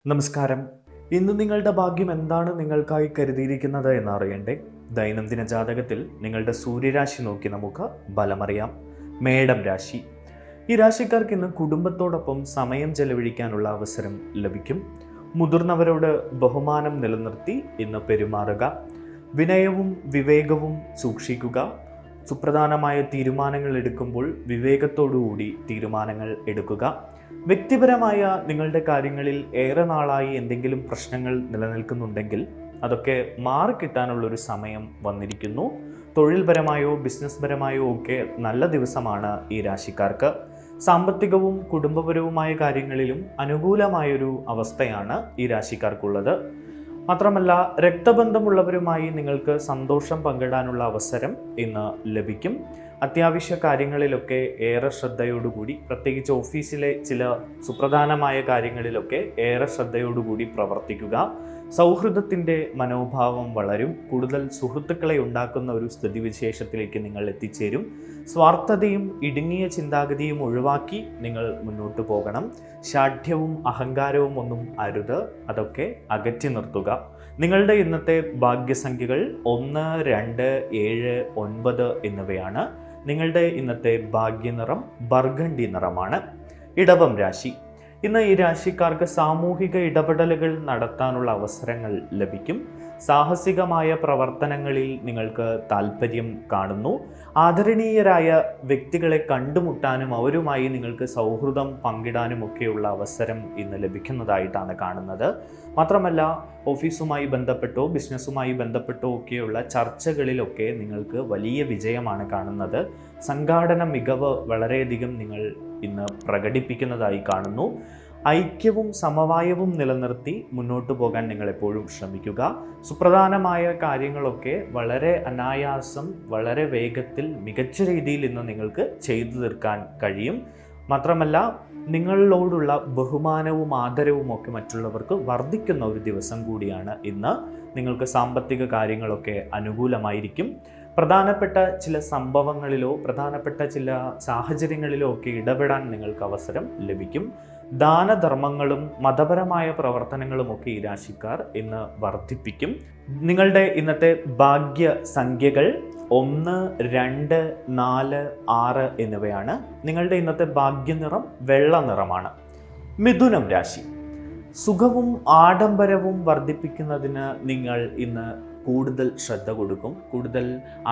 നമസ്കാരം. ഇന്ന് നിങ്ങളുടെ ഭാഗ്യം എന്താണ് നിങ്ങൾക്കായി കരുതിയിരിക്കുന്നത് എന്നറിയണ്ടേ? ദൈനംദിന ജാതകത്തിൽ നിങ്ങളുടെ സൂര്യരാശി നോക്കി നമുക്ക് ബലമറിയാം. മേടം രാശി. ഈ രാശിക്കാർക്ക് ഇന്ന് കുടുംബത്തോടൊപ്പം സമയം ചെലവഴിക്കാനുള്ള അവസരം ലഭിക്കും. മുതിർന്നവരോട് ബഹുമാനം നിലനിർത്തി ഇന്ന് പെരുമാറുക. വിനയവും വിവേകവും സൂക്ഷിക്കുക. സുപ്രധാനമായ തീരുമാനങ്ങൾ എടുക്കുമ്പോൾ വിവേകത്തോടുകൂടി തീരുമാനങ്ങൾ എടുക്കുക. വ്യക്തിപരമായ നിങ്ങളുടെ കാര്യങ്ങളിൽ ഏറെ നാളായി എന്തെങ്കിലും പ്രശ്നങ്ങൾ നിലനിൽക്കുന്നുണ്ടെങ്കിൽ അതൊക്കെ മാറിക്കിട്ടാനുള്ളൊരു സമയം വന്നിരിക്കുന്നു. തൊഴിൽപരമായോ ബിസിനസ് പരമായോ ഒക്കെ നല്ല ദിവസമാണ് ഈ രാശിക്കാർക്ക്. സാമ്പത്തികവും കുടുംബപരവുമായ കാര്യങ്ങളിലും അനുകൂലമായൊരു അവസ്ഥയാണ് ഈ രാശിക്കാർക്കുള്ളത്. മാത്രമല്ല, രക്തബന്ധമുള്ളവരുമായി നിങ്ങൾക്ക് സന്തോഷം പങ്കിടാനുള്ള അവസരം ഇന്ന് ലഭിക്കും. അത്യാവശ്യ കാര്യങ്ങളിലൊക്കെ ഏറെ ശ്രദ്ധയോടുകൂടി, പ്രത്യേകിച്ച് ഓഫീസിലെ ചില സുപ്രധാനമായ കാര്യങ്ങളിലൊക്കെ ഏറെ ശ്രദ്ധയോടുകൂടി പ്രവർത്തിക്കുക. സൗഹൃദത്തിൻ്റെ മനോഭാവം വളരും. കൂടുതൽ സുഹൃത്തുക്കളെ ഉണ്ടാക്കുന്ന ഒരു സ്ഥിതിവിശേഷത്തിലേക്ക് നിങ്ങൾ എത്തിച്ചേരും. സ്വാർത്ഥതയും ഇടുങ്ങിയ ചിന്താഗതിയും ഒഴിവാക്കി നിങ്ങൾ മുന്നോട്ട് പോകണം. ശാഠ്യവും അഹങ്കാരവും ഒന്നും അരുത്, അതൊക്കെ അകറ്റി നിർത്തുക. നിങ്ങളുടെ ഇന്നത്തെ ഭാഗ്യസംഖ്യകൾ 1, 2, 7, 9 എന്നിവയാണ്. നിങ്ങളുടെ ഇന്നത്തെ ഭാഗ്യനിറം ബർഗണ്ടി നിറമാണ്. ഇടവം രാശി. ഇന്ന് ഈ രാശിക്കാർക്ക് സാമൂഹിക ഇടപെടലുകൾ നടത്താനുള്ള അവസരങ്ങൾ ലഭിക്കും. സാഹസികമായ പ്രവർത്തനങ്ങളിൽ നിങ്ങൾക്ക് താല്പര്യം കാണുന്നു. ആദരണീയരായ വ്യക്തികളെ കണ്ടുമുട്ടാനും അവരുമായി നിങ്ങൾക്ക് സൗഹൃദം പങ്കിടാനും ഒക്കെയുള്ള അവസരം ഇന്ന് ലഭിക്കുന്നതായിട്ടാണ് കാണുന്നത്. മാത്രമല്ല, ഓഫീസുമായി ബന്ധപ്പെട്ടോ ബിസിനസ്സുമായി ബന്ധപ്പെട്ടോ ഒക്കെയുള്ള ചർച്ചകളിലൊക്കെ നിങ്ങൾക്ക് വലിയ വിജയമാണ് കാണുന്നത്. സംഘാടന മികവ് വളരെയധികം നിങ്ങൾ ഇന്ന് പ്രകടിപ്പിക്കുന്നതായി കാണുന്നു. ഐക്യവും സമവായവും നിലനിർത്തി മുന്നോട്ട് പോകാൻ നിങ്ങൾ എപ്പോഴും ശ്രമിക്കുക. സുപ്രധാനമായ കാര്യങ്ങളൊക്കെ വളരെ അനായാസം, വളരെ വേഗത്തിൽ, മികച്ച രീതിയിൽ ഇന്ന് നിങ്ങൾക്ക് ചെയ്തു തീർക്കാൻ കഴിയും. മാത്രമല്ല, നിങ്ങളോടുള്ള ബഹുമാനവും ആദരവും ഒക്കെ മറ്റുള്ളവർക്ക് വർദ്ധിക്കുന്ന ഒരു ദിവസം കൂടിയാണ് ഇന്ന്. നിങ്ങൾക്ക് സാമ്പത്തിക കാര്യങ്ങളൊക്കെ അനുകൂലമായിരിക്കും. പ്രധാനപ്പെട്ട ചില സംഭവങ്ങളിലോ പ്രധാനപ്പെട്ട ചില സാഹചര്യങ്ങളിലോ ഒക്കെ ഇടപെടാൻ നിങ്ങൾക്ക് അവസരം ലഭിക്കും. ദാനധർമ്മങ്ങളും മതപരമായ പ്രവർത്തനങ്ങളും ഒക്കെ ഈ രാശിക്കാർ ഇന്ന് വർദ്ധിപ്പിക്കും. നിങ്ങളുടെ ഇന്നത്തെ ഭാഗ്യ സംഖ്യകൾ 1, 2, 4, 6 എന്നിവയാണ്. നിങ്ങളുടെ ഇന്നത്തെ ഭാഗ്യനിറം വെള്ള നിറമാണ്. മിഥുനം രാശി. സുഖവും ആഡംബരവും വർദ്ധിപ്പിക്കുന്നതിന് നിങ്ങൾ ഇന്ന് കൂടുതൽ ശ്രദ്ധ കൊടുക്കും. കൂടുതൽ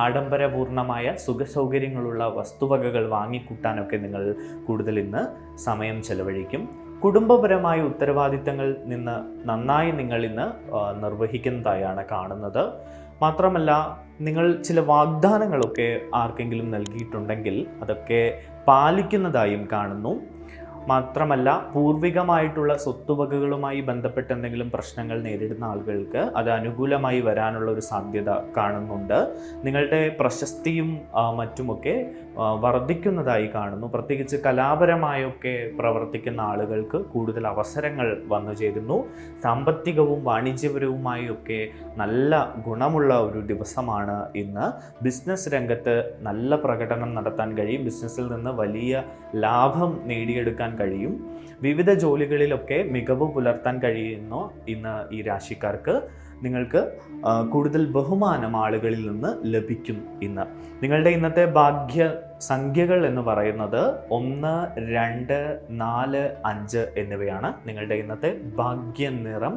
ആഡംബരപൂർണമായ സുഖസൗകര്യങ്ങളുള്ള വസ്തുവകകൾ വാങ്ങിക്കൂട്ടാനൊക്കെ നിങ്ങൾ കൂടുതൽ ഇന്ന് സമയം ചെലവഴിക്കും. കുടുംബപരമായ ഉത്തരവാദിത്തങ്ങൾ നന്നായി നിങ്ങൾ ഇന്ന് നിർവഹിക്കുന്നതായാണ് കാണുന്നത്. മാത്രമല്ല, നിങ്ങൾ ചില വാഗ്ദാനങ്ങളൊക്കെ ആർക്കെങ്കിലും നൽകിയിട്ടുണ്ടെങ്കിൽ അതൊക്കെ പാലിക്കുന്നതായും കാണുന്നു. മാത്രമല്ല, പൂർവികമായിട്ടുള്ള സ്വത്തുവകകളുമായി ബന്ധപ്പെട്ട് എന്തെങ്കിലും പ്രശ്നങ്ങൾ നേരിടുന്ന ആളുകൾക്ക് അത് അനുകൂലമായി വരാനുള്ള ഒരു സാധ്യത കാണുന്നുണ്ട്. നിങ്ങളുടെ പ്രശസ്തിയും മറ്റുമൊക്കെ വർദ്ധിക്കുന്നതായി കാണുന്നു. പ്രത്യേകിച്ച് കലാപരമായൊക്കെ പ്രവർത്തിക്കുന്ന ആളുകൾക്ക് കൂടുതൽ അവസരങ്ങൾ വന്നു ചേരുന്നു. സാമ്പത്തികവും വാണിജ്യപരവുമായി ഒക്കെ നല്ല ഗുണമുള്ള ഒരു ദിവസമാണ് ഇന്ന്. ബിസിനസ് രംഗത്ത് നല്ല പ്രകടനം നടത്താൻ കഴിയും. ബിസിനസ്സിൽ നിന്ന് വലിയ ലാഭം നേടിയെടുക്കാൻ കഴിയും. വിവിധ ജോലികളിലൊക്കെ മികവ് പുലർത്താൻ കഴിയുന്നു ഇന്ന് ഈ രാശിക്കാർക്ക്. നിങ്ങൾക്ക് കൂടുതൽ ബഹുമാനം ആളുകളിൽ നിന്ന് ലഭിക്കും ഇന്ന്. നിങ്ങളുടെ ഇന്നത്തെ ഭാഗ്യ സംഖ്യകൾ എന്ന് പറയുന്നത് 1, 2, 4, 5 എന്നിവയാണ്. നിങ്ങളുടെ ഇന്നത്തെ ഭാഗ്യ നിറം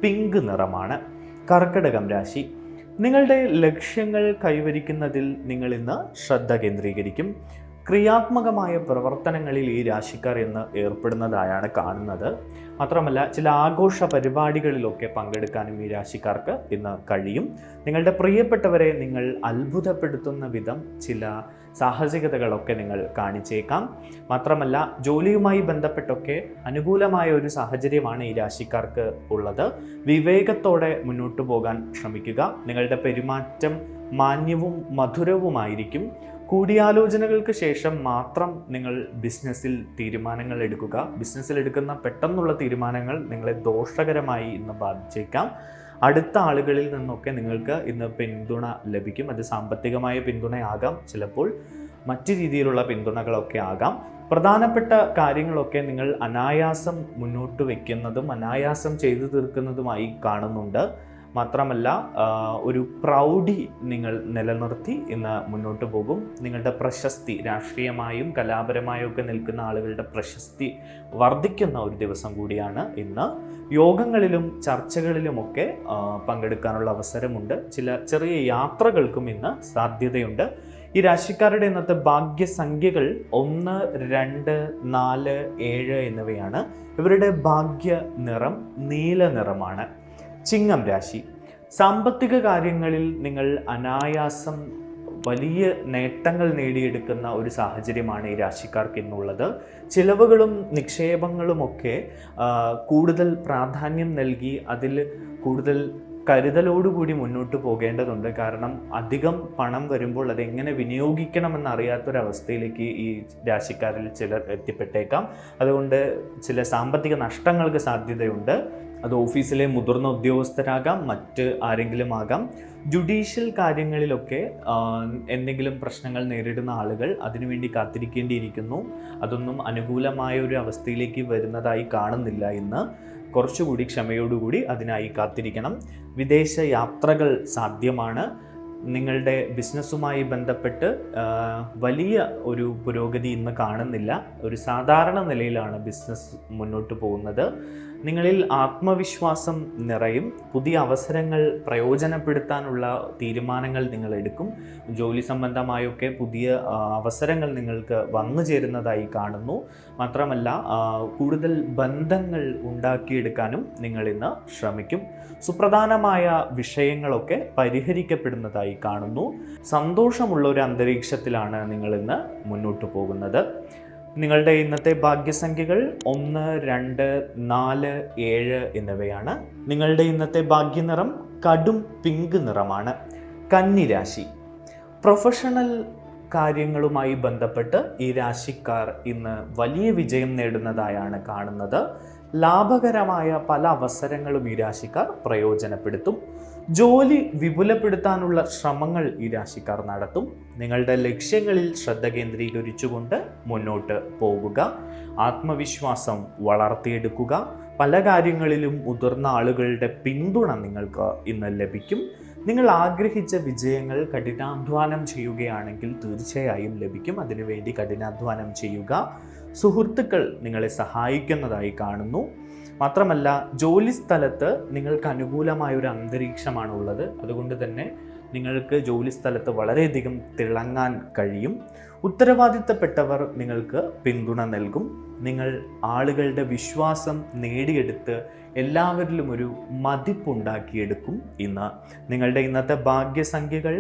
പിങ്ക് നിറമാണ്. കർക്കിടകം രാശി. നിങ്ങളുടെ ലക്ഷ്യങ്ങൾ കൈവരിക്കുന്നതിൽ നിങ്ങൾ ഇന്ന് ശ്രദ്ധ കേന്ദ്രീകരിക്കും. ക്രിയാത്മകമായ പ്രവർത്തനങ്ങളിൽ ഈ രാശിക്കാർ ഇന്ന് ഏർപ്പെടുന്നതായാണ് കാണുന്നത്. മാത്രമല്ല, ചില ആഘോഷ പരിപാടികളിലൊക്കെ പങ്കെടുക്കാനും ഈ രാശിക്കാർക്ക് ഇന്ന് കഴിയും. നിങ്ങളുടെ പ്രിയപ്പെട്ടവരെ നിങ്ങൾ അത്ഭുതപ്പെടുത്തുന്ന വിധം ചില സാഹസികതകളൊക്കെ നിങ്ങൾ കാണിച്ചേക്കാം. മാത്രമല്ല, ജോലിയുമായി ബന്ധപ്പെട്ടൊക്കെ അനുകൂലമായ ഒരു സാഹചര്യമാണ് ഈ രാശിക്കാർക്ക് ഉള്ളത്. വിവേകത്തോടെ മുന്നോട്ട് പോകാൻ ശ്രമിക്കുക. നിങ്ങളുടെ പെരുമാറ്റം മാന്യവും മധുരവുമായിരിക്കും. കൂടിയാലോചനകൾക്ക് ശേഷം മാത്രം നിങ്ങൾ ബിസിനസ്സിൽ തീരുമാനങ്ങൾ എടുക്കുക. ബിസിനസ്സിൽ എടുക്കുന്ന പെട്ടെന്നുള്ള തീരുമാനങ്ങൾ നിങ്ങളെ ദോഷകരമായി ഇന്ന് ബാധിച്ചേക്കാം. അടുത്ത ആളുകളിൽ നിന്നൊക്കെ നിങ്ങൾക്ക് ഇന്ന് പിന്തുണ ലഭിക്കും. അത് സാമ്പത്തികമായ പിന്തുണയാകാം, ചിലപ്പോൾ മറ്റു രീതിയിലുള്ള പിന്തുണകളൊക്കെ ആകാം. പ്രധാനപ്പെട്ട കാര്യങ്ങളൊക്കെ നിങ്ങൾ അനായാസം മുന്നോട്ട് വയ്ക്കുന്നതും അനായാസം ചെയ്തു തീർക്കുന്നതുമായി കാണുന്നുണ്ട്. മാത്രമല്ല ഒരു പ്രൗഢി നിങ്ങൾ നിലനിർത്തി ഇന്ന് മുന്നോട്ട് പോകും. നിങ്ങളുടെ പ്രശസ്തി, രാഷ്ട്രീയമായും കലാപരമായും ഒക്കെ നിൽക്കുന്ന ആളുകളുടെ പ്രശസ്തി വർദ്ധിക്കുന്ന ഒരു ദിവസം കൂടിയാണ് ഇന്ന്. യോഗങ്ങളിലും ചർച്ചകളിലുമൊക്കെ പങ്കെടുക്കാനുള്ള അവസരമുണ്ട്. ചില ചെറിയ യാത്രകൾക്കും ഇന്ന് സാധ്യതയുണ്ട്. ഈ രാശിക്കാരുടെ ഇന്നത്തെ ഭാഗ്യസംഖ്യകൾ 1, 2, 4, 7 എന്നിവയാണ്. ഇവരുടെ ഭാഗ്യ നിറം നീല നിറമാണ്. ചിങ്ങം രാശി. സാമ്പത്തിക കാര്യങ്ങളിൽ നിങ്ങൾ അനായാസം വലിയ നേട്ടങ്ങൾ നേടിയെടുക്കുന്ന ഒരു സാഹചര്യമാണ് ഈ രാശിക്കാർക്ക് ഇന്നുള്ളത്. ചിലവുകളും നിക്ഷേപങ്ങളുമൊക്കെ കൂടുതൽ പ്രാധാന്യം നൽകി അതിൽ കൂടുതൽ കരുതലോടുകൂടി മുന്നോട്ട് പോകേണ്ടതുണ്ട്. കാരണം അധികം പണം വരുമ്പോൾ അതെങ്ങനെ വിനിയോഗിക്കണമെന്നറിയാത്തൊരവസ്ഥയിലേക്ക് ഈ രാശിക്കാരിൽ ചിലർ എത്തിപ്പെട്ടേക്കാം. അതുകൊണ്ട് ചില സാമ്പത്തിക നഷ്ടങ്ങൾക്ക് സാധ്യതയുണ്ട്. അത് ഓഫീസിലെ മുതിർന്ന ഉദ്യോഗസ്ഥരാകാം, മറ്റ് ആരെങ്കിലും ആകാം. ജുഡീഷ്യൽ കാര്യങ്ങളിലൊക്കെ എന്തെങ്കിലും പ്രശ്നങ്ങൾ നേരിടുന്ന ആളുകൾ അതിനുവേണ്ടി കാത്തിരിക്കേണ്ടിയിരിക്കുന്നു. അതൊന്നും അനുകൂലമായ ഒരു അവസ്ഥയിലേക്ക് വരുന്നതായി കാണുന്നില്ല ഇന്ന്. കുറച്ചുകൂടി ക്ഷമയോടുകൂടി അതിനായി കാത്തിരിക്കണം. വിദേശ യാത്രകൾ സാധ്യമാണ്. നിങ്ങളുടെ ബിസിനസ്സുമായി ബന്ധപ്പെട്ട് വലിയ ഒരു പുരോഗതി ഇന്ന് കാണുന്നില്ല. ഒരു സാധാരണ നിലയിലാണ് ബിസിനസ് മുന്നോട്ട് പോകുന്നത്. നിങ്ങളിൽ ആത്മവിശ്വാസം നിറയും. പുതിയ അവസരങ്ങൾ പ്രയോജനപ്പെടുത്താനുള്ള തീരുമാനങ്ങൾ നിങ്ങൾ എടുക്കും. ജോലി സംബന്ധമായൊക്കെ പുതിയ അവസരങ്ങൾ നിങ്ങൾക്ക് വന്നു ചേരുന്നതായി കാണുന്നു. മാത്രമല്ല കൂടുതൽ ബന്ധങ്ങൾ ഉണ്ടാക്കിയെടുക്കാനും നിങ്ങൾ ഇന്ന് ശ്രമിക്കും. സുപ്രധാനമായ വിഷയങ്ങളൊക്കെ പരിഹരിക്കപ്പെടുന്നതായി കാണുന്നു. സന്തോഷമുള്ള ഒരു അന്തരീക്ഷത്തിലാണ് നിങ്ങൾ ഇന്ന് മുന്നോട്ട് പോകുന്നത്. നിങ്ങളുടെ ഇന്നത്തെ ഭാഗ്യസംഖ്യകൾ 1, 2, 4, 7 എന്നിവയാണ്. നിങ്ങളുടെ ഇന്നത്തെ ഭാഗ്യനിറം കടും പിങ്ക് നിറമാണ്. കന്നി രാശി. പ്രൊഫഷണൽ കാര്യങ്ങളുമായി ബന്ധപ്പെട്ട് ഈ രാശിക്കാർ ഇന്ന് വലിയ വിജയം നേടുന്നതായാണ് കാണുന്നത്. ലാഭകരമായ പല അവസരങ്ങളും ഈ രാശിക്കാർ പ്രയോജനപ്പെടുത്തും. ജോലി വിപുലപ്പെടുത്താനുള്ള ശ്രമങ്ങൾ ഈ രാശിക്കാർ നടത്തും. നിങ്ങളുടെ ലക്ഷ്യങ്ങളിൽ ശ്രദ്ധ കേന്ദ്രീകരിച്ചുകൊണ്ട് മുന്നോട്ട് പോകുക. ആത്മവിശ്വാസം വളർത്തിയെടുക്കുക. പല കാര്യങ്ങളിലും മുതിർന്ന ആളുകളുടെ പിന്തുണ നിങ്ങൾക്ക് ഇന്ന് ലഭിക്കും. നിങ്ങൾ ആഗ്രഹിച്ച വിജയങ്ങൾ കഠിനാധ്വാനം ചെയ്യുകയാണെങ്കിൽ തീർച്ചയായും ലഭിക്കും. അതിനുവേണ്ടി കഠിനാധ്വാനം ചെയ്യുക. സുഹൃത്തുക്കൾ നിങ്ങളെ സഹായിക്കുന്നതായി കാണുന്നു. മാത്രമല്ല ജോലി സ്ഥലത്ത് നിങ്ങൾക്ക് അനുകൂലമായൊരു അന്തരീക്ഷമാണുള്ളത്. അതുകൊണ്ട് തന്നെ നിങ്ങൾക്ക് ജോലി സ്ഥലത്ത് വളരെയധികം തിളങ്ങാൻ കഴിയും. ഉത്തരവാദിത്തപ്പെട്ടവർ നിങ്ങൾക്ക് പിന്തുണ നൽകും. നിങ്ങൾ ആളുകളുടെ വിശ്വാസം നേടിയെടുത്ത് എല്ലാവരിലും ഒരു മതിപ്പുണ്ടാക്കിയെടുക്കും. ഇന്ന് നിങ്ങളുടെ ഇന്നത്തെ ഭാഗ്യസംഖ്യകൾ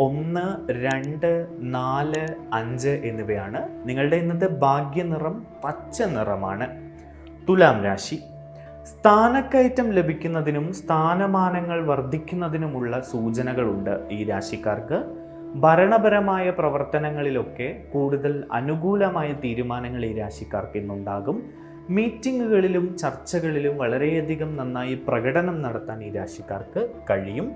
1, 2, 4, 5 എന്നിവയാണ്. നിങ്ങളുടെ ഇന്നത്തെ ഭാഗ്യനിറം പച്ച നിറമാണ്. തുലാം രാശി. സ്ഥാനക്കയറ്റം ലഭിക്കുന്നതിനും സ്ഥാനമാനങ്ങൾ വർദ്ധിക്കുന്നതിനുമുള്ള സൂചനകളുണ്ട് ഈ രാശിക്കാർക്ക്. ഭരണപരമായ പ്രവർത്തനങ്ങളിലൊക്കെ കൂടുതൽ അനുകൂലമായ തീരുമാനങ്ങൾ ഈ രാശിക്കാർക്ക് ഇന്നുണ്ടാകും. മീറ്റിങ്ങുകളിലും ചർച്ചകളിലും വളരെയധികം നന്നായി പ്രകടനം നടത്താൻ ഈ രാശിക്കാർക്ക് കഴിയും.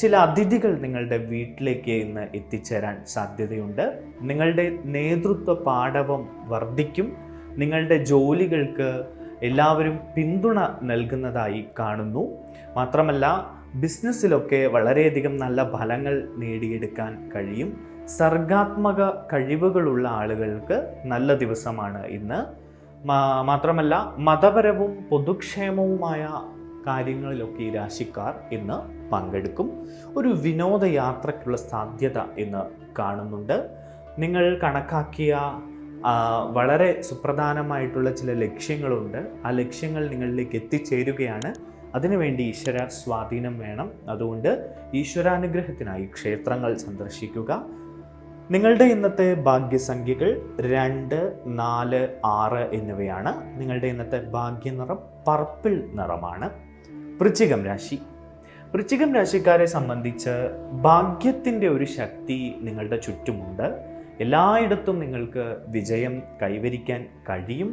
ചില അതിഥികൾ നിങ്ങളുടെ വീട്ടിലേക്ക് ഇന്ന് എത്തിച്ചേരാൻ സാധ്യതയുണ്ട്. നിങ്ങളുടെ നേതൃത്വ പാടവം വർദ്ധിക്കും. നിങ്ങളുടെ ജോലികൾക്ക് എല്ലാവരും പിന്തുണ നൽകുന്നതായി കാണുന്നു. മാത്രമല്ല ബിസിനസ്സിലൊക്കെ വളരെയധികം നല്ല ഫലങ്ങൾ നേടിയെടുക്കാൻ കഴിയും. സർഗാത്മക കഴിവുകളുള്ള ആളുകൾക്ക് നല്ല ദിവസമാണ് ഇന്ന്. മാത്രമല്ല മതപരവും പൊതുക്ഷേമവുമായ കാര്യങ്ങളിലൊക്കെ ഈ രാശിക്കാർ ഇന്ന് പങ്കെടുക്കും. ഒരു വിനോദയാത്രയ്ക്കുള്ള സാധ്യത ഇന്ന് കാണുന്നുണ്ട്. നിങ്ങൾ കണക്കാക്കിയ വളരെ സുപ്രധാനമായിട്ടുള്ള ചില ലക്ഷ്യങ്ങളുണ്ട്. ആ ലക്ഷ്യങ്ങൾ നിങ്ങളിലേക്ക് എത്തിച്ചേരുകയാണ്. അതിനുവേണ്ടി ഈശ്വര സ്വാധീനം വേണം. അതുകൊണ്ട് ഈശ്വരാനുഗ്രഹത്തിനായി ക്ഷേത്രങ്ങൾ സന്ദർശിക്കുക. നിങ്ങളുടെ ഇന്നത്തെ ഭാഗ്യസംഖ്യകൾ 2, 4, 6 എന്നിവയാണ്. നിങ്ങളുടെ ഇന്നത്തെ ഭാഗ്യനിറം പർപ്പിൾ നിറമാണ്. വൃശ്ചികം രാശി. വൃശ്ചികം രാശിക്കാരെ സംബന്ധിച്ച് ഭാഗ്യത്തിൻ്റെ ഒരു ശക്തി നിങ്ങളുടെ ചുറ്റുമുണ്ട്. എല്ലായിടത്തും നിങ്ങൾക്ക് വിജയം കൈവരിക്കാൻ കഴിയും.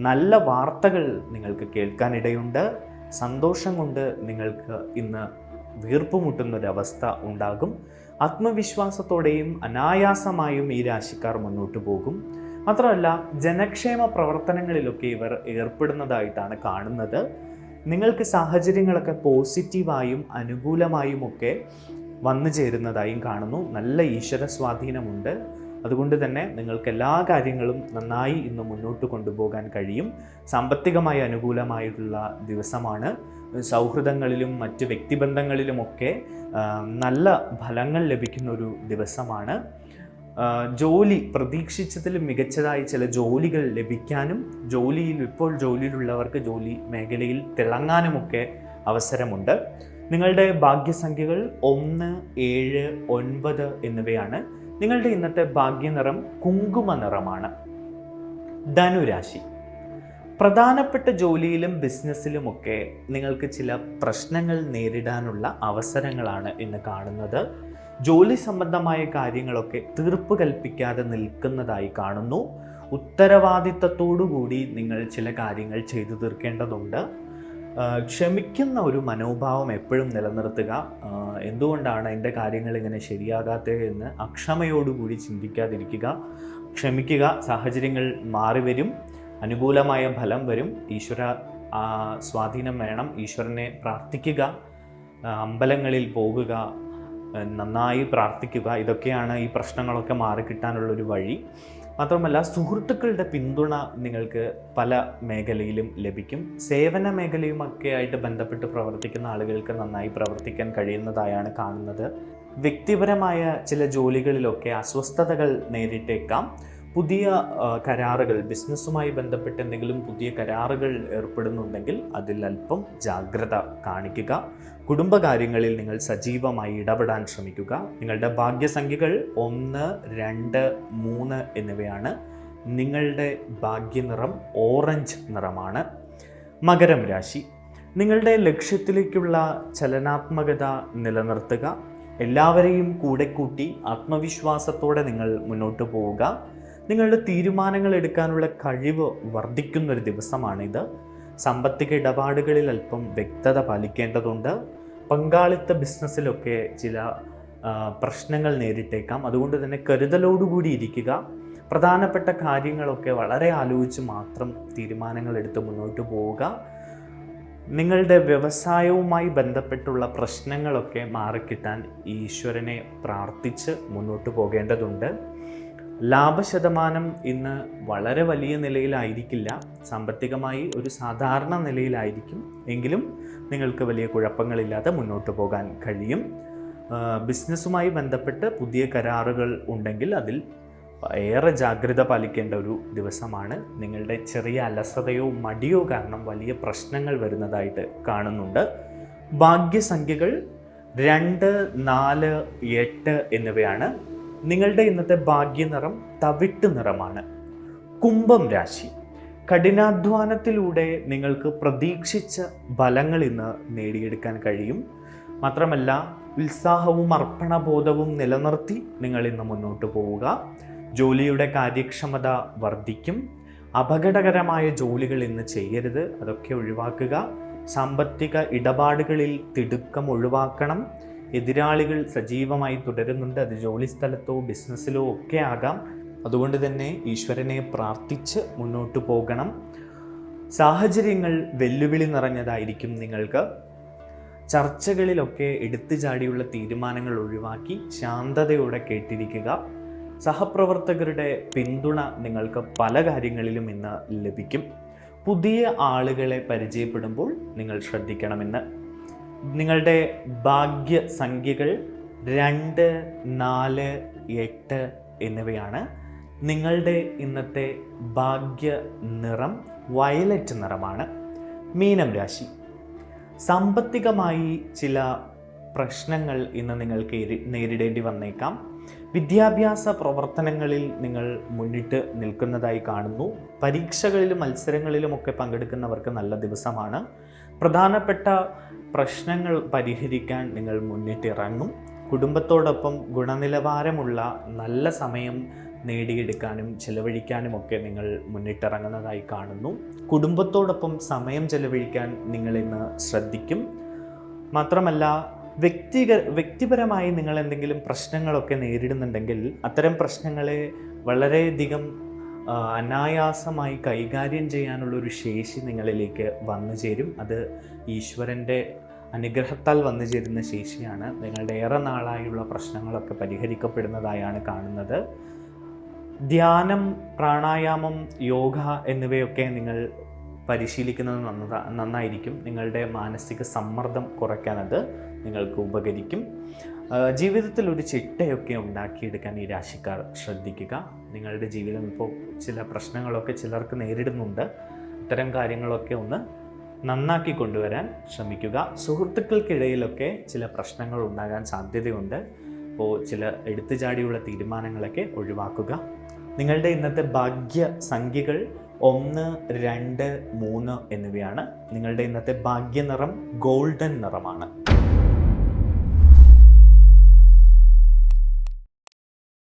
നല്ല വാർത്തകൾ നിങ്ങൾക്ക് കേൾക്കാനിടയുണ്ട്. സന്തോഷം കൊണ്ട് നിങ്ങൾക്ക് ഇന്ന് വീർപ്പുമുട്ടുന്നൊരവസ്ഥ ഉണ്ടാകും. ആത്മവിശ്വാസത്തോടെയും അനായാസമായും ഈ രാശിക്കാർ മുന്നോട്ട് പോകും. മാത്രമല്ല ജനക്ഷേമ പ്രവർത്തനങ്ങളിലൊക്കെ ഇവർ ഏർപ്പെടുന്നതായിട്ടാണ് കാണുന്നത്. നിങ്ങൾക്ക് സാഹചര്യങ്ങളൊക്കെ പോസിറ്റീവായും അനുകൂലമായും ഒക്കെ വന്നു ചേരുന്നതായും കാണുന്നു. നല്ല ഈശ്വര സ്വാധീനമുണ്ട്. അതുകൊണ്ട് തന്നെ നിങ്ങൾക്ക് എല്ലാ കാര്യങ്ങളും നന്നായി ഇന്ന് മുന്നോട്ട് കൊണ്ടുപോകാൻ കഴിയും. സാമ്പത്തികമായി അനുകൂലമായിട്ടുള്ള ദിവസമാണ്. സൗഹൃദങ്ങളിലും മറ്റ് വ്യക്തിബന്ധങ്ങളിലുമൊക്കെ നല്ല ഫലങ്ങൾ ലഭിക്കുന്ന ഒരു ദിവസമാണ്. ജോലി പ്രതീക്ഷിച്ചതിലും മികച്ചതായി ചില ജോലികൾ ലഭിക്കാനും ഇപ്പോൾ ജോലിയിലുള്ളവർക്ക് ജോലി മേഖലയിൽ തിളങ്ങാനുമൊക്കെ അവസരമുണ്ട്. നിങ്ങളുടെ ഭാഗ്യസംഖ്യകൾ 1, 7, 9 എന്നിവയാണ്. നിങ്ങളുടെ ഇന്നത്തെ ഭാഗ്യനിറം കുങ്കുമ നിറമാണ്. ധനുരാശി. പ്രധാനപ്പെട്ട ജോലിയിലും ബിസിനസ്സിലുമൊക്കെ നിങ്ങൾക്ക് ചില പ്രശ്നങ്ങൾ നേരിടാനുള്ള അവസരങ്ങളാണ് ഇന്ന് കാണുന്നത്. ജോലി സംബന്ധമായ കാര്യങ്ങളൊക്കെ തീർപ്പ് കൽപ്പിക്കാതെ നിൽക്കുന്നതായി കാണുന്നു. ഉത്തരവാദിത്തത്തോടുകൂടി നിങ്ങൾ ചില കാര്യങ്ങൾ ചെയ്തു തീർക്കേണ്ടതുണ്ട്. ക്ഷമിക്കുന്ന ഒരു മനോഭാവം എപ്പോഴും നിലനിർത്തുക. എന്തുകൊണ്ടാണ് എൻ്റെ കാര്യങ്ങൾ ഇങ്ങനെ ശരിയാകാത്തത് എന്ന് അക്ഷമയോടുകൂടി ചിന്തിക്കാതിരിക്കുക. ക്ഷമിക്കുക. സാഹചര്യങ്ങൾ മാറി വരും. അനുകൂലമായ ഫലം വരും. ഈശ്വര സ്വാധീനം വേണം. ഈശ്വരനെ പ്രാർത്ഥിക്കുക. അമ്പലങ്ങളിൽ പോകുക. നന്നായി പ്രാർത്ഥിക്കുക. ഇതൊക്കെയാണ് ഈ പ്രശ്നങ്ങളൊക്കെ മാറിക്കിട്ടാനുള്ളൊരു വഴി. മാത്രമല്ല സുഹൃത്തുക്കളുടെ പിന്തുണ നിങ്ങൾക്ക് പല മേഖലയിലും ലഭിക്കും. സേവന മേഖലയുമൊക്കെ ആയിട്ട് ബന്ധപ്പെട്ട് പ്രവർത്തിക്കുന്ന ആളുകൾക്ക് നന്നായി പ്രവർത്തിക്കാൻ കഴിയുന്നതായാണ് കാണുന്നത്. വ്യക്തിപരമായ ചില ജോലികളിലൊക്കെ അസ്വസ്ഥതകൾ നേരിട്ടേക്കാം. പുതിയ കരാറുകൾ, ബിസിനസ്സുമായി ബന്ധപ്പെട്ട് എന്തെങ്കിലും പുതിയ കരാറുകൾ ഏർപ്പെടുന്നുണ്ടെങ്കിൽ അതിൽ അല്പം ജാഗ്രത കാണിക്കുക. കുടുംബകാര്യങ്ങളിൽ നിങ്ങൾ സജീവമായി ഇടപെടാൻ ശ്രമിക്കുക. നിങ്ങളുടെ ഭാഗ്യസംഖ്യകൾ 1, 2, 3 എന്നിവയാണ്. നിങ്ങളുടെ ഭാഗ്യനിറം ഓറഞ്ച് നിറമാണ്. മകരം രാശി. നിങ്ങളുടെ ലക്ഷ്യത്തിലേക്കുള്ള ചലനാത്മകത നിലനിർത്തുക. എല്ലാവരെയും കൂടെ കൂട്ടി ആത്മവിശ്വാസത്തോടെ നിങ്ങൾ മുന്നോട്ട് പോവുക. നിങ്ങളുടെ തീരുമാനങ്ങൾ എടുക്കാനുള്ള കഴിവ് വർദ്ധിക്കുന്നൊരു ദിവസമാണിത്. സാമ്പത്തിക ഇടപാടുകളിൽ അല്പം വ്യക്തത പാലിക്കേണ്ടതുണ്ട്. പങ്കാളിത്ത ബിസിനസ്സിലൊക്കെ ചില പ്രശ്നങ്ങൾ നേരിട്ടേക്കാം. അതുകൊണ്ട് തന്നെ കരുതലോടുകൂടി ഇരിക്കുക. പ്രധാനപ്പെട്ട കാര്യങ്ങളൊക്കെ വളരെ ആലോചിച്ച് മാത്രം തീരുമാനങ്ങൾ എടുത്ത് മുന്നോട്ട് പോവുക. നിങ്ങളുടെ വ്യവസായവുമായി ബന്ധപ്പെട്ടുള്ള പ്രശ്നങ്ങളൊക്കെ മാറിക്കിട്ടാൻ ഈശ്വരനെ പ്രാർത്ഥിച്ച് മുന്നോട്ട് പോകേണ്ടതുണ്ട്. ലാഭശതമാനം ഇന്ന് വളരെ വലിയ നിലയിലായിരിക്കില്ല. സാമ്പത്തികമായി ഒരു സാധാരണ നിലയിലായിരിക്കും. എങ്കിലും നിങ്ങൾക്ക് വലിയ കുഴപ്പങ്ങളില്ലാതെ മുന്നോട്ട് പോകാൻ കഴിയും. ബിസിനസ്സുമായി ബന്ധപ്പെട്ട് പുതിയ കരാറുകൾ ഉണ്ടെങ്കിൽ അതിൽ ഏറെ ജാഗ്രത പാലിക്കേണ്ട ഒരു ദിവസമാണ്. നിങ്ങളുടെ ചെറിയ അലസതയോ മടിയോ കാരണം വലിയ പ്രശ്നങ്ങൾ വരുന്നതായിട്ട് കാണുന്നുണ്ട്. ഭാഗ്യസംഖ്യകൾ 2, 4, 8 എന്നിവയാണ്. നിങ്ങളുടെ ഇന്നത്തെ ഭാഗ്യനിറം തവിട്ട് നിറമാണ്. കുംഭം രാശി. കഠിനാധ്വാനത്തിലൂടെ നിങ്ങൾക്ക് പ്രതീക്ഷിച്ച ഫലങ്ങൾ ഇന്ന് നേടിയെടുക്കാൻ കഴിയും. മാത്രമല്ല ഉത്സാഹവും അർപ്പണബോധവും നിലനിർത്തി നിങ്ങൾ ഇന്ന് മുന്നോട്ട് പോവുക. ജോലിയുടെ കാര്യക്ഷമത വർദ്ധിക്കും. അപകടകരമായ ജോലികൾ ഇന്ന് ചെയ്യരുത്. അതൊക്കെ ഒഴിവാക്കുക. സാമ്പത്തിക ഇടപാടുകളിൽ തിടുക്കം ഒഴിവാക്കണം. എതിരാളികൾ സജീവമായി തുടരുന്നുണ്ട്. അത് ജോലി സ്ഥലത്തോ ബിസിനസ്സിലോ ഒക്കെ ആകാം. അതുകൊണ്ട് തന്നെ ഈശ്വരനെ പ്രാർത്ഥിച്ച് മുന്നോട്ട് പോകണം. സാഹചര്യങ്ങൾ വെല്ലുവിളി നിറഞ്ഞതായിരിക്കും. നിങ്ങൾക്ക് ചർച്ചകളിലൊക്കെ എടുത്തു ചാടിയുള്ള തീരുമാനങ്ങൾ ഒഴിവാക്കി ശാന്തതയോടെ കേട്ടിരിക്കുക. സഹപ്രവർത്തകരുടെ പിന്തുണ നിങ്ങൾക്ക് പല കാര്യങ്ങളിലും ഇന്ന് ലഭിക്കും. പുതിയ ആളുകളെ പരിചയപ്പെടുമ്പോൾ നിങ്ങൾ ശ്രദ്ധിക്കണമെന്ന്. നിങ്ങളുടെ ഭാഗ്യസംഖ്യകൾ 2, 4, 8 എന്നിവയാണ്. നിങ്ങളുടെ ഇന്നത്തെ ഭാഗ്യ നിറം വയലറ്റ് നിറമാണ്. മീനം രാശി. സാമ്പത്തികമായി ചില പ്രശ്നങ്ങൾ ഇന്ന് നിങ്ങൾക്ക് നേരിടേണ്ടി വന്നേക്കാം. വിദ്യാഭ്യാസ പ്രവർത്തനങ്ങളിൽ നിങ്ങൾ മുന്നിട്ട് നിൽക്കുന്നതായി കാണുന്നു. പരീക്ഷകളിലും മത്സരങ്ങളിലുമൊക്കെ പങ്കെടുക്കുന്നവർക്ക് നല്ല ദിവസമാണ്. പ്രധാനപ്പെട്ട പ്രശ്നങ്ങൾ പരിഹരിക്കാൻ നിങ്ങൾ മുന്നിട്ടിറങ്ങും. കുടുംബത്തോടൊപ്പം ഗുണനിലവാരമുള്ള നല്ല സമയം നേടിയെടുക്കാനും ചെലവഴിക്കാനുമൊക്കെ നിങ്ങൾ മുന്നിട്ടിറങ്ങുന്നതായി കാണുന്നു. കുടുംബത്തോടൊപ്പം സമയം ചെലവഴിക്കാൻ നിങ്ങളിന്ന് ശ്രദ്ധിക്കും. മാത്രമല്ല വ്യക്തിപരമായി നിങ്ങൾ എന്തെങ്കിലും പ്രശ്നങ്ങളൊക്കെ നേരിടുന്നുണ്ടെങ്കിൽ അത്തരം പ്രശ്നങ്ങളെ വളരെയധികം അനായാസമായി കൈകാര്യം ചെയ്യാനുള്ളൊരു ശേഷി നിങ്ങളിലേക്ക് വന്നു ചേരും. അത് ഈശ്വരൻ്റെ അനുഗ്രഹത്താൽ വന്നു ചേരുന്ന ശേഷിയാണ്. നിങ്ങളുടെ ഏറെ നാളായുള്ള പ്രശ്നങ്ങളൊക്കെ പരിഹരിക്കപ്പെടുന്നതായാണ് കാണുന്നത്. ധ്യാനം, പ്രാണായാമം, യോഗ എന്നിവയൊക്കെ നിങ്ങൾ പരിശീലിക്കുന്നത് നന്നായിരിക്കും. നിങ്ങളുടെ മാനസിക സമ്മർദ്ദം കുറയ്ക്കാൻ അത് നിങ്ങൾക്ക് ഉപകരിക്കും. ജീവിതത്തിൽ ഒരു ചിട്ടയൊക്കെ ഉണ്ടാക്കിയെടുക്കാൻ ഈ രാശിക്കാർ ശ്രദ്ധിക്കുക. നിങ്ങളുടെ ജീവിതം ഇപ്പോൾ ചില പ്രശ്നങ്ങളൊക്കെ ചിലർക്ക് നേരിടുന്നുണ്ട്. ഇത്തരം കാര്യങ്ങളൊക്കെ ഒന്ന് നന്നാക്കി കൊണ്ടുവരാൻ ശ്രമിക്കുക. സുഹൃത്തുക്കൾക്കിടയിലൊക്കെ ചില പ്രശ്നങ്ങൾ ഉണ്ടാകാൻ സാധ്യതയുണ്ട്. അപ്പോൾ ചില എടുത്തുചാടിയുള്ള തീരുമാനങ്ങളൊക്കെ ഒഴിവാക്കുക. നിങ്ങളുടെ ഇന്നത്തെ ഭാഗ്യ സംഖ്യകൾ 1, 2, 3 എന്നിവയാണ്. നിങ്ങളുടെ ഇന്നത്തെ ഭാഗ്യനിറം ഗോൾഡൻ നിറമാണ്.